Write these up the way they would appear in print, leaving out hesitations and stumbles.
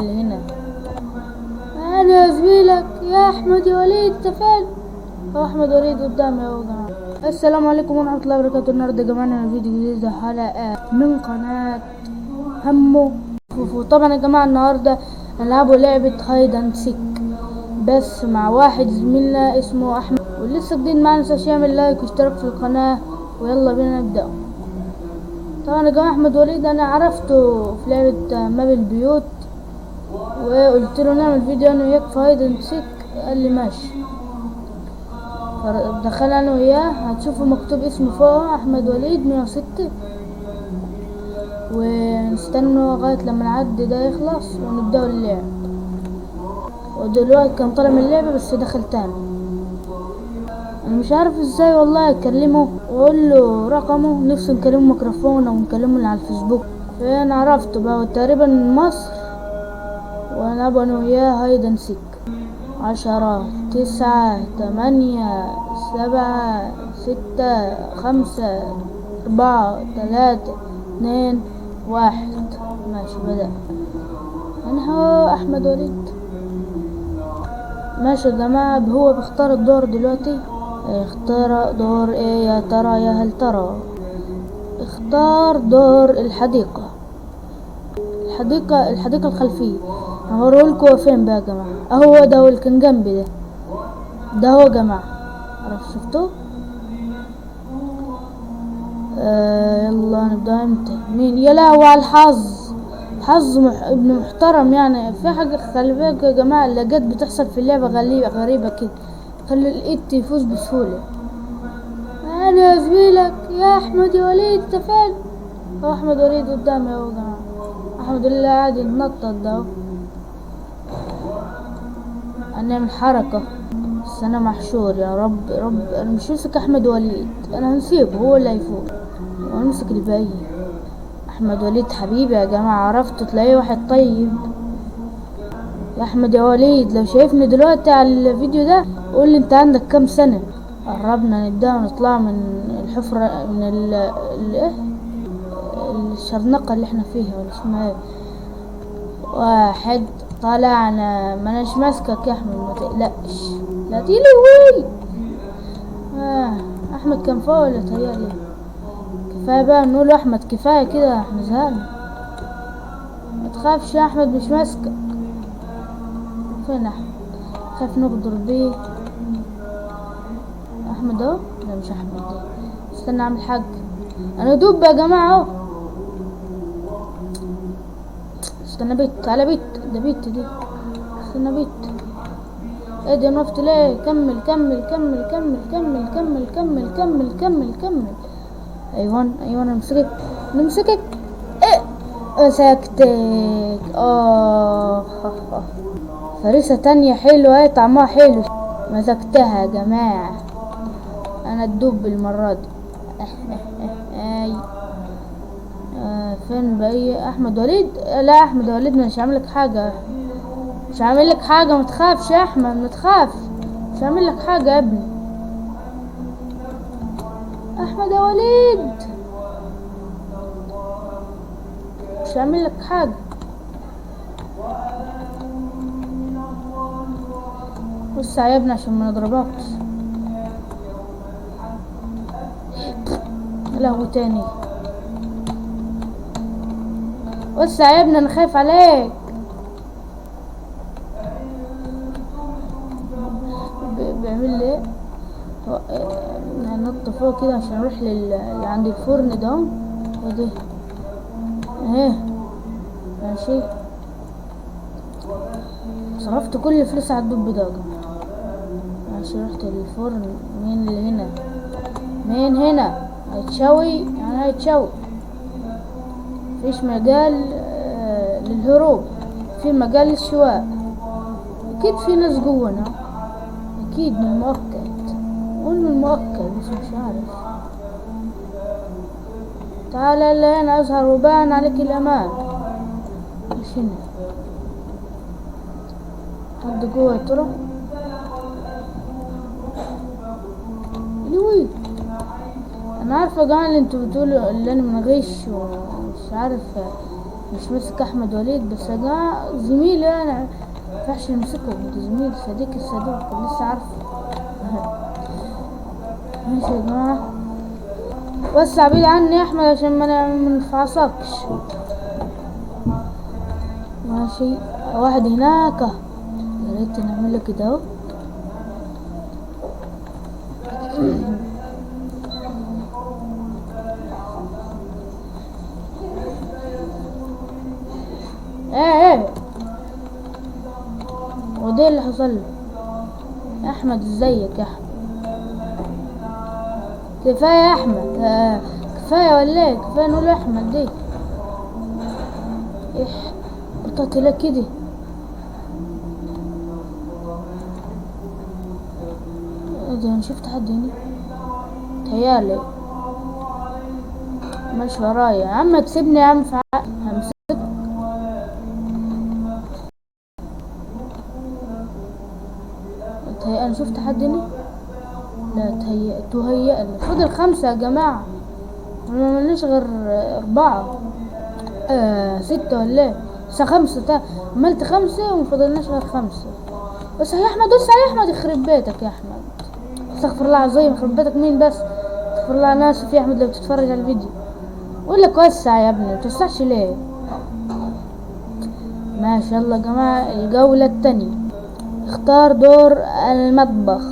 اللي هنا. انا زميلك يا احمد يا وليد، انت فين؟ هو احمد وليد قدامي اهو يا جماعه. السلام عليكم ورحمه الله وبركاته. النهارده يا جماعه فيديو جديد، حلقه من قناه همو فوفو. طبعا يا جماعه النهارده هنلعبوا لعبه هايد اند سيك، بس مع واحد زميلنا اسمه احمد، ولسه جديد معنا. متنساش يعمل لايك واشتراك في القناه، ويلا بينا نبدا. طبعا يا جماعه احمد وليد انا عرفته في لعبه ماب البيوت، وقلت له نعمل فيديو انا وياك في هايد اند سيك، قال لي ماشي. دخلنا انا وياه، هتشوفوا مكتوب اسمه فوق احمد وليد 106، ونستنوا لغايه لما العد ده يخلص ونبداوا اللعب. ودلوقتي كان طالع من اللعبه بس دخل تاني. انا مش عارف ازاي والله اكلمه واقول له رقمه، نفسي نكلمه ميكروفون او نكلمه على الفيسبوك. فانا عرفته بقى تقريبا من مصر، وانا ابغى انا وياه هايد اند سيك. 10 9 8 7 6 5 4 3 2 1. ماشي بدأ. انا هو احمد وليد. ماشي يا جماعة، هو بيختار الدور دلوقتي. اختار دور ايه يا ترى يا هل ترى؟ اختار دور الحديقة الخلفية. هوريلكوا فين بقى يا جماعة. اهو ده هو اللي كان جنبي ده هو يا جماعة، عرفت شفتوه؟ يلا نبدأ. امتى؟ مين؟ يا لهوي على الحظ. ابن محترم يعني. في حاجة خلي بالك يا جماعة، اللقات بتحصل في اللعبة غريبة كده، خلي الايد يفوز بسهولة. انا يا زميلك يا احمد يا وليد، انت فين؟ هو احمد وليد قدامي اهو يا جماعة. احمد وليد قاعد يتنطط ده اهو. هنعمل حركة بس انا محشور. يا رب انا مش همسك احمد وليد، انا هنسيبه هو اللي هيفوز وهنمسك الباقي. احمد وليد حبيبي يا جماعة، عرفته تلاقيه واحد طيب. يا احمد يا وليد لو شايفني دلوقتي على الفيديو ده قول لي انت عندك كام سنة. قربنا نبدأ ونطلع من الحفرة، من الشرنقة اللي احنا فيها ولا اسمها ايه. واحد طلعنا، ما اناش ماسكك يا احمد، ما تقلقش. لا تيلي. احمد كان فوق ولا تهيألي؟ كفايه بقى نقول احمد، كفايه كده احنا زهقنا. ما تخافش يا احمد، مش ماسكك. فين احمد؟ خايف نغدر بيه. احمد اهو. لا مش احمد ده. استنى اعمل حاجه. انا دوب يا جماعه اهو. استنى بيت على بيت، ده بيت دي. استنى بيت. ايه ده نفت ليه؟ كمل كمل كمل كمل كمل كمل كمل كمل كمل كمل. ايوان نمسكك. ايه مسكتك. فريسة تانية حلوة، ايه طعمها حلو. مسكتها يا جماعة. انا الدب المرة دي. اي فين بقى احمد وليد؟ لا احمد وليد مش هعملك حاجة، ما تخافش يا احمد، ما تخافش، مش هعملك حاجة يا ابني. احمد يا وليد مش هعملك حاجة. وسع يا ابني عشان ما نضربكش. لهو تاني. وسع يا ابني، انا خايف عليك. بيعمل لي ايه؟ هنط فوق كده عشان نروح اللي عند الفرن ده. ودي اهي. ماشي. صرفت كل فلوس على الدب ده. ماشي رحت للفرن. مين اللي هنا؟ مين هنا؟ هيتشوي يعني هيتشوي. مفيش مجال للهروب، في مجال للشواء. اكيد في ناس جوانا، اكيد من المؤكد. قول من المؤكد بس مش عارف. تعال اللي هنا اظهر وبان عليك الامان. مش هنا حد جوا ترى؟ لوي انا عارفه يا جماعه اللي انتوا بتقولوا اللي انا منغش ومش عارف مش مسك احمد وليد، بس يا جماعة زميلي انا مينفعش نمسكه، ده زميل صديق الصدوق لسه عارفه. ماشي يا جماعة، وسع بعيد عني يا احمد عشان ما نفعصكش. ماشي، واحد هناك، يا ريت نعمل له كده اهو. ايه وده اللي حصل له يا احمد؟ ازيك يا احمد؟ كفايه يا احمد، كفايه ولا ايه؟ كفايه نقول احمد دي. ايه قطعت لك كده؟ ايه ده؟ انا شفت حد هنا تهيالي، مش ورايا يا عم، تسيبني يا عم همسك. انا شفت حد هنا، لا تهيأ لي. فضل 5 يا جماعة، ما ملناش غير 4 6 ولا ايه؟ بس 5 عملت 5 ومفضلناش غير 5 بس. يا احمد بص يا احمد، يخرب بيتك يا احمد، استغفر الله العظيم، يخرب بيتك مين بس؟ استغفر الله، انا اسف يا احمد لو بتتفرج على الفيديو. اقول لك وسع يا ابني، متوسعش ليه؟ ماشي يلا يا جماعة، الجولة التانية. اختار دور المطبخ،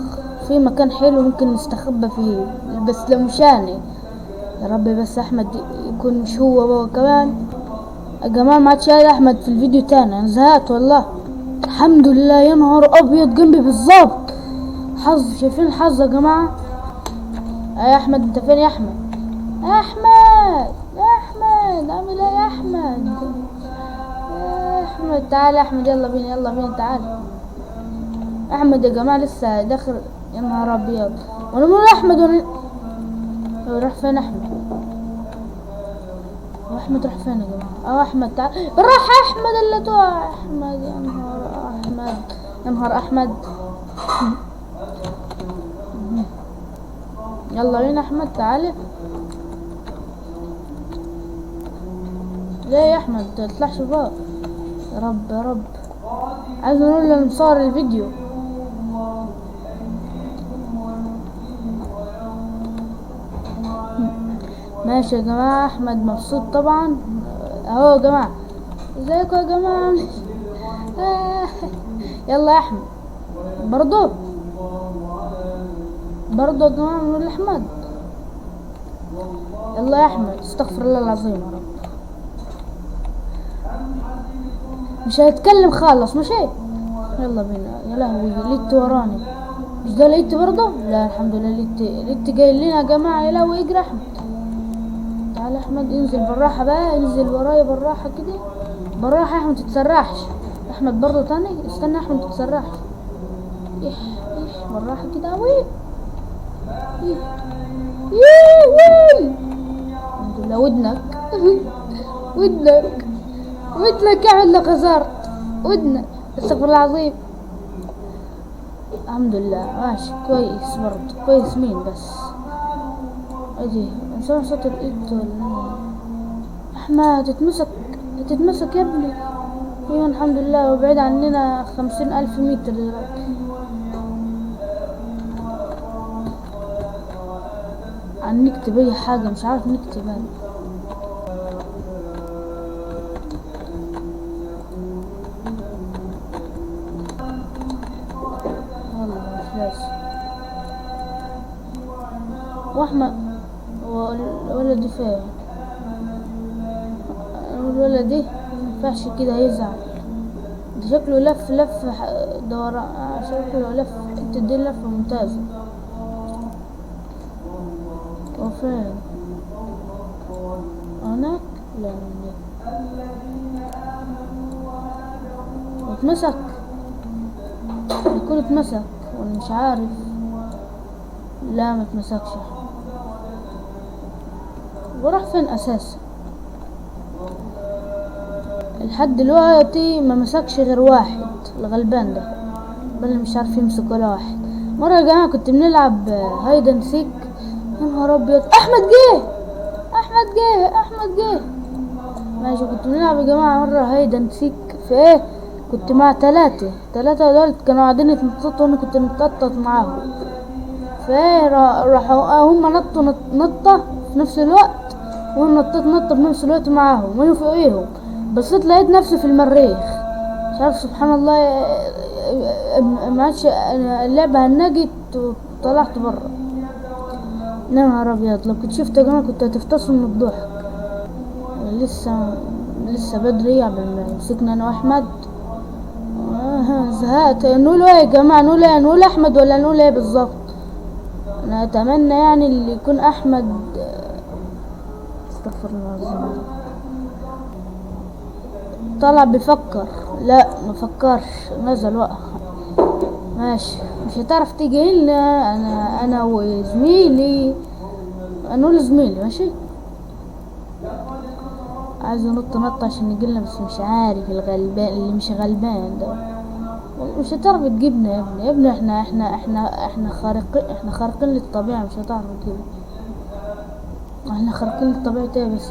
في مكان حلو ممكن نستخبى فيه، بس لو مشاني يا رب بس احمد يكون مش هو بقى كمان. يا جماعة ما عادش قاعد احمد في الفيديو تاني، انا زهقت والله. الحمد لله، يا نهار ابيض جنبي بالظبط. حظ، شايفين الحظ يا جماعة؟ يا احمد انت فين يا احمد؟ يا احمد يا احمد عامل ايه يا احمد؟ يا احمد تعال يا احمد، يلا بينا يلا بينا تعال. احمد يا جماعة لسه داخل، يا نهار ابيض، وانا بقول احمد راح فين احمد؟ احمد راح فين يا جماعة؟ احمد تعال بالراحة يا احمد، اللي توع احمد، يا نهار احمد يا نهار احمد. يلا بينا احمد تعالى. ليه يا احمد تطلعش فوق؟ يا رب يا رب، عايز نقول له مصور الفيديو. ماشي يا جماعة، احمد مبسوط طبعا اهو. يا جماعة ازيكم يا جماعة؟ يلا يا احمد، برضو يا جماعة نقول لاحمد يلا يا احمد، استغفر الله العظيم يا رب، مش هيتكلم خالص ماشي. يلا بينا، يا لهوي ليت وراني، مش ده ليت برضه؟ لا الحمد لله، ليت جاي لنا يا جماعة. يا لهوي اجري احمد، تعال احمد انزل بالراحة بقى، انزل ورايا بالراحة كده، بالراحة يا احمد متتسرحش. احمد برضه تاني، استنى يا احمد متتسرحش، ايش بالراحة كده اوي. الحمد لله. ودنك ودنك يا احمد، لك خسرت ودنك، استغفر الله العظيم. الحمد لله ماشي كويس، برضه كويس. مين بس ادي سامع صوت الايد ولا احمد؟ تتمسك يا ابني. ايوه الحمد لله، وبعيد عننا 50,000 متر دلوقتي. عن نكتب اي حاجة، مش عارف نكتب انا. والله مش لازم. واحمد الولد فين؟ الولد ده مينفعش كده، هيزعل. ده شكله لف دوران، شكله لف، تدي لفة ممتازة. وفين؟ هناك؟ لا اتمسك، يكون اتمسك وانا مش عارف. لا ما اتمسكش، وراح فين اساسا؟ لحد دلوقتي ما مسكش غير واحد، الغلبان ده بل مش عارف يمسك ولا واحد. مرة يا جماعة كنت بنلعب هايدن سيك، يا نهار ابيض، احمد جه ماشي. كنت بنلعب يا جماعة مرة هيدا نسيك في ايه، كنت مع ثلاثة دول كانوا قاعدين يتنططوا وانا كنت متنطط معاهم. فايه راحوا هم نطوا نطة في نفس الوقت، وانا نطيت نطة في نفس الوقت معاهم وانا فوقيهم، بس لقيت نفسي في المريخ. مش عارف سبحان الله، ما عادش اللعبة هنجت وطلعت برا. يا نهار ابيض، لو كنت شفت يا جماعة كنت هتفتصل من الضحك. لسه بدري قبل ما مسكنا انا واحمد. زهقت. نقول ايه يا جماعة؟ نقول ايه؟ نقول احمد ولا نقول ايه بالظبط؟ انا اتمنى يعني اللي يكون احمد. استغفر الله العظيم. طلع بيفكر. لا مفكرش، نزل وقع. ماشي، مش هتعرف تيجي لنا. انا وزميلي، نقول زميلي ماشي. عايز نط عشان يجيلنا، بس مش عارف الغلبان اللي مش غلبان ده. مش هتعرف تجيبنا يا ابني. يا ابني احنا خارقين للطبيعة. مش هتعرف تجيبنا. احنا خارقين للطبيعة ايه بس؟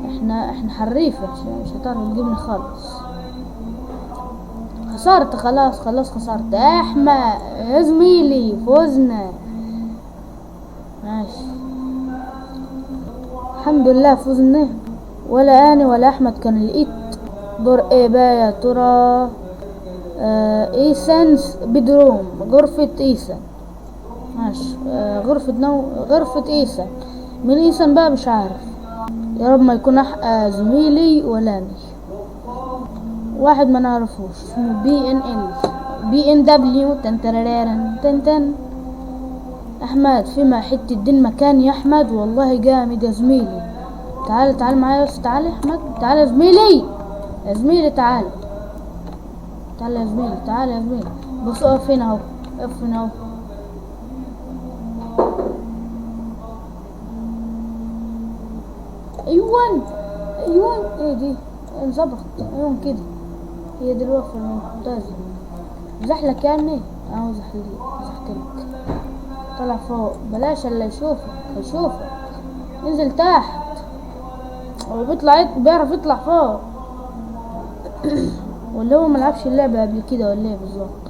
احنا حريفة. مش هتعرف تجيبنا خالص. خسرت خلاص خسرت. احمد يا زميلي فوزنا. ماشي الحمد لله فوزنا. ولا انا ولا احمد كان لقيت دور ايه بقى يا ترى؟ ايسان بدروم، غرفة ايسان. ماشي. غرفة ايسان. من ايسان بقى مش عارف. يا رب ما يكون زميلي ولا اني. واحد ما نعرفوش اسمه بي ان دبليو تن. احمد فيما حتة دين مكان يا احمد، والله جامد يا زميلي. تعال معايا بس. تعال يا احمد، تعال يا زميلي تعال يا زميلي. بص اقف هنا اهو. ايوان. ايه دي؟ انظبط. ايوان كده. هي دي الوقفة الممتازة. زحلك يعني. اهو زحتلك. طلع فوق. بلاش اللي هيشوفك. انزل تحت. هو بيعرف يطلع فوق. ولا هو ملعبش اللعبة قبل كده ولا ايه بالظبط؟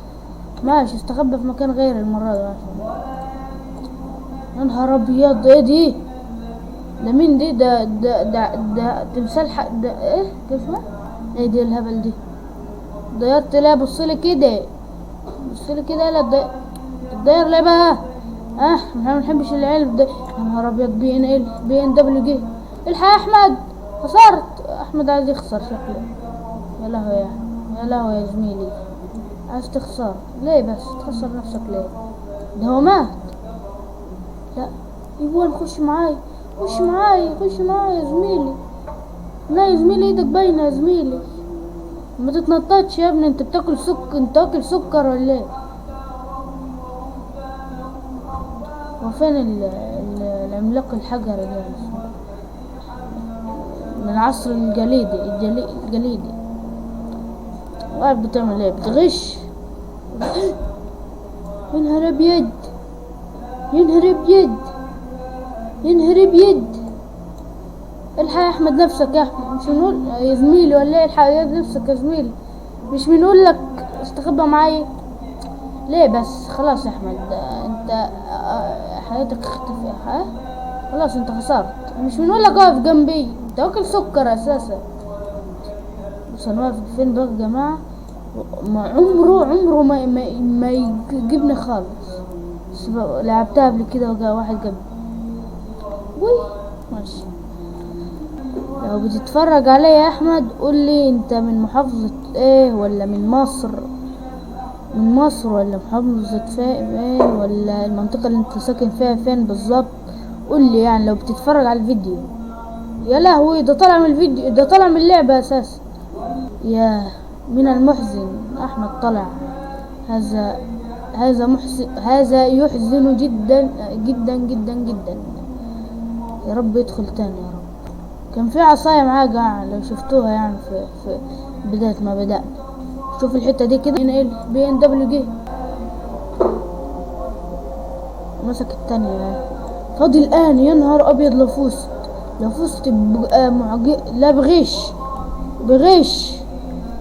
ماشي. استخبى في مكان غير المرة دي عشان. يا نهار ابيض، ايه دي؟ ده مين دي؟ ده تمثال ده ايه اسمه؟ ايه دي الهبل دي؟ ضيرت. لا بصلي كده. لا الضير ليه بقى؟ احنا ما بنحبش العلم ده. يا نهار ابيض. بي ان دبليو جه. الحق يا احمد. خسرت. احمد عايز يخسر شكله. يا لهوي يا زميلي. عايز تخسر ليه بس؟ تخسر نفسك ليه؟ ده هو مات. لا ايوان خش معاي يا زميلي. لا يا زميلي ايدك باينه يا زميلي. ما تتنططش يا ابني. انت بتاكل سكر ولا ايه؟ وفين العملاق الحجري ده من العصر الجليدي. واقف بتعمل ايه؟ بتغش. ينهر ابيض. الحق يا احمد نفسك يا احمد. مش بنقول يا زميلي ولا ايه؟ الحق يا نفسك يا زميلي. مش بنقول لك استخبى معايا ليه بس؟ خلاص يا احمد انت حياتك اختفى. خلاص انت خسرت. مش بنقول لك اقف جنبي. انت واكل سكر اساسا. بس انا واقف فين بقى يا جماعه؟ عمره ما يجيبني خالص. لعبتها قبل كده وجا واحد جنبي. ماشي. لو بتتفرج عليا يا احمد قول لي انت من محافظة ايه، ولا من مصر ولا محافظة ايه، ولا المنطقة اللي انت ساكن فيها فين بالظبط؟ قول لي يعني لو بتتفرج على الفيديو. يا لهوي، ده طالع من الفيديو، ده طالع من اللعبة اساسا. يا من المحزن احمد طلع. هذا يحزن جدا جدا جدا جدا. يا رب يدخل تاني يا رب. كان في عصاية معاه قاع لو شفتوها يعني في بداية ما بدأنا. شوف الحتة دي كده. بي ان دبليو جه مسك التانية يعني. فاضي الآن. يا نهار أبيض لو فزت. لو فزت لا بغش،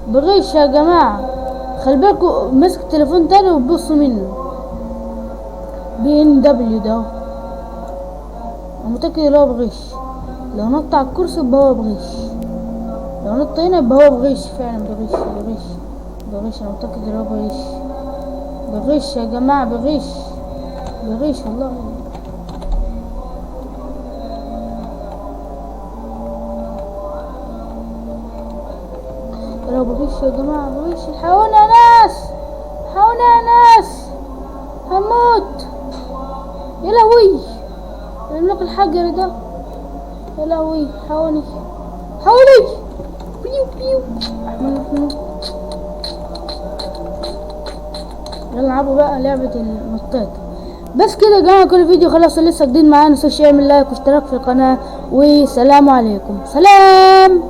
بغش يا جماعة. خلي بالكوا ماسك تليفون تاني وتبصوا منه. BMW ده انا متأكد ان هو بغش. لو نط على الكرسي يبقى هو بغش، لو نط هنا يبقى هو بغش فعلا. بغش انا متأكد ان هو بغش يا جماعة. بغش والله. لو بغش يا جماعة بغش. الحقونا يا ناس، هموت. يا لهوي العملاق الحجري ده، يا لهوي. حاولي بيو. يلا نلعبوا بقى لعبة النطاط. بس كده يا جماعة، كل فيديو خلاص. لسه جديد معانا، متنسوش يعمل لايك واشتراك في القناة، والسلام عليكم. سلام.